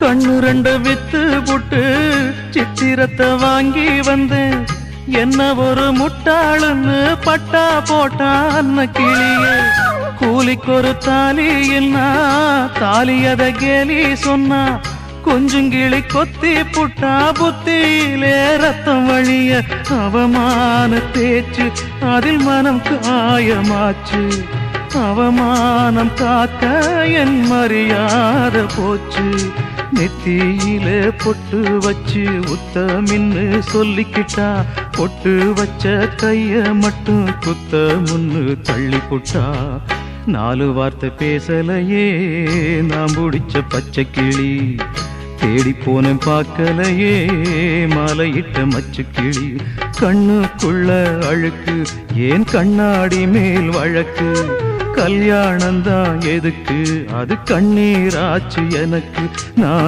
கண்ணு ரெண்டு வித்து புட்டு சித்திரத்தை வாங்கி வந்தேன். என்ன ஒரு முட்டாளுன்னு பட்டா போட்டான் கிளியே. கூலிக்கொரு தாலி என்ன தாலியத கேலி சொன்னா. கொஞ்சங்கிளி கொத்தி புட்டா புத்தியிலே ரத்தம் வழிய. அவமான பேச்சு அதில் மனம் காயமாச்சு. அவமானம் காக்க என் மரியாதை போச்சு. நெத்தியிலே பொட்டு வச்சு உத்தமின்னு சொல்லிக்கிட்டா. பொட்டு வச்ச கைய மட்டும் குத்த முன்னு தள்ளி புட்டா. 4 வார்த்தை பேசலையே நான் பிடிச்ச பச்சை கிளி. தேடி போனேன் பார்க்கலையே மாலையிட்ட மச்சு கிளி. கண்ணுக்குள்ள அழுக்கு ஏன் கண்ணாடி மேல் வழக்கு. கல்யாணந்தான் எதுக்கு அது கண்ணீராச்சு எனக்கு. நான்